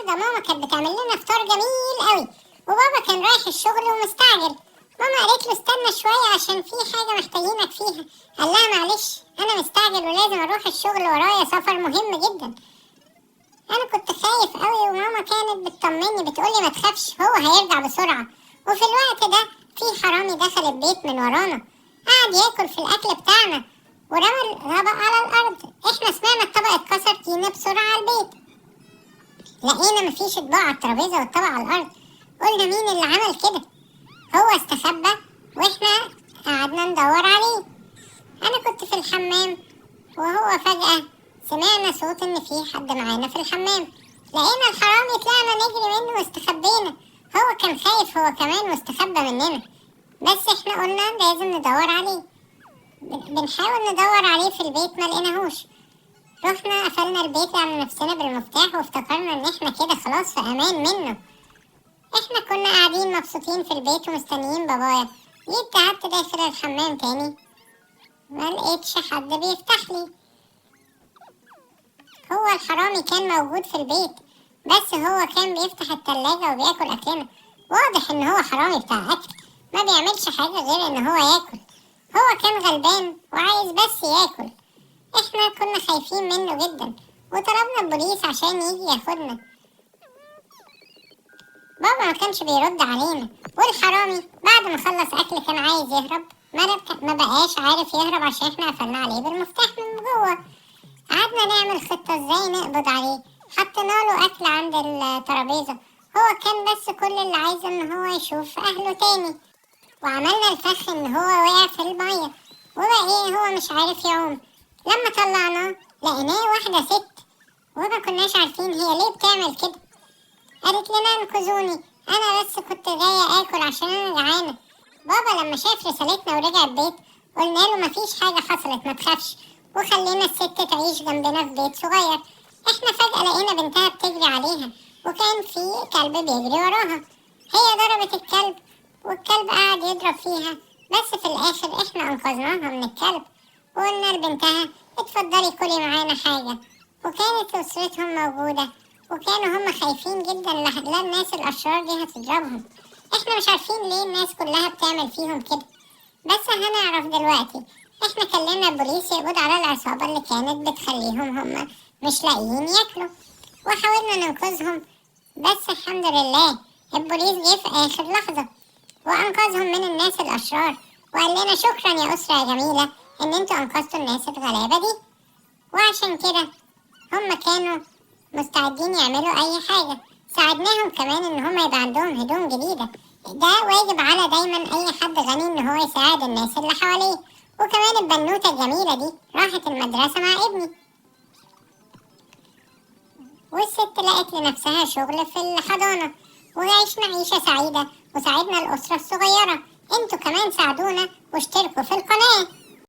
النهارده ماما كانت بتعمل لنا فطار جميل قوي، وبابا كان رايح الشغل ومستعجل. ماما قالت له استنى شويه عشان في حاجه محتاجينك فيها. قال لها معلش انا مستعجل ولازم اروح الشغل، ورايا سفر مهم جدا. انا كنت خايف قوي، وماما كانت بتطمني بتقولي ما تخافش هو هيرجع بسرعه. وفي الوقت ده في حرامي دخل البيت من ورانا، قعد ياكل في الاكل بتاعنا ورمى الطبق على الارض. احنا سمعنا الطبق اتكسر، جينا بسرعه على البيت، لقينا مفيش اطباق على الترابيزه والطبق على الارض. قلنا مين اللي عمل كده؟ هو استخبى واحنا قعدنا ندور عليه. انا كنت في الحمام، وهو فجأة سمعنا صوت ان في حد معانا في الحمام. لقينا الحرامي، طلعنا نجري منه واستخبينا. هو كان خايف هو كمان واستخبى مننا، بس احنا قلنا لازم ندور عليه. بنحاول ندور عليه في البيت ما لقيناهوش. رحنا قفلنا البيت على نفسنا بالمفتاح وافتكرنا ان احنا كده خلاص في امان منه. احنا كنا قاعدين مبسوطين في البيت ومستنيين بابايا. جيت قعدت داخل الحمام تاني، ما لقيتش حد بيفتح لي. هو الحرامي كان موجود في البيت، بس هو كان بيفتح التلاجة وبياكل اكلنا. واضح ان هو حرامي بتاع اكل، ما بيعملش حاجة غير ان هو ياكل. هو كان غلبان وعايز بس ياكل. احنا كنا خايفين منه جدا وطلبنا البوليس عشان يجي ياخدنا. بابا ما كانش بيرد علينا، والحرامي بعد ما خلص اكل كان عايز يهرب، ما بقاش عارف يهرب عشان احنا قفلنا عليه بالمفتاح من جوه. قعدنا نعمل خطة ازاي نقبض عليه. حطينا له اكل عند الترابيزة، هو كان بس كل اللي عايزه ان هو يشوف اهله تاني. وعملنا الفخ ان هو وقع في المية وبقى ايه هو مش عارف يعوم. لما طلعناه لقيناه واحدة ست، وما كناش عارفين هي ليه بتعمل كده. قالت لنا انقذوني، انا بس كنت جاية اكل عشان انا جعانة. بابا لما شاف رسالتنا ورجع البيت قلنا له مفيش حاجة حصلت ما تخافش، وخلينا الست تعيش جنبنا في بيت صغير. احنا فجأة لقينا بنتها بتجري عليها، وكان في كلب بيجري وراها. هي ضربت الكلب والكلب قعد يضرب فيها، بس في الاخر احنا انقذناها من الكلب وقلنا لبنتها اتفضلي كلي معانا حاجة. وكانت أسرتهم موجودة، وكانوا هم خايفين جدا لا الناس الأشرار دي هتضربهم. احنا مش عارفين ليه الناس كلها بتعمل فيهم كده، بس هنعرف دلوقتي. احنا كلمنا البوليس يقبض على العصابة اللي كانت بتخليهم هم مش لاقيين ياكلوا، وحاولنا ننقذهم. بس الحمد لله البوليس جه في آخر لحظة وأنقذهم من الناس الأشرار، وقال لنا شكرا يا أسرة يا جميلة إن انتوا أنقذتوا الناس الغلابة دي. وعشان كده هم كانوا مستعدين يعملوا أي حاجة. ساعدناهم كمان إن هم يبقى عندهم هدوم جديدة، ده واجب على دايما أي حد غني إن هو يساعد الناس اللي حواليه. وكمان البنوتة الجميلة دي راحت المدرسة مع ابني، والست لقت لنفسها شغل في الحضانة، وعشنا عيشة سعيدة وساعدنا الأسرة الصغيرة. انتوا كمان ساعدونا واشتركوا في القناة.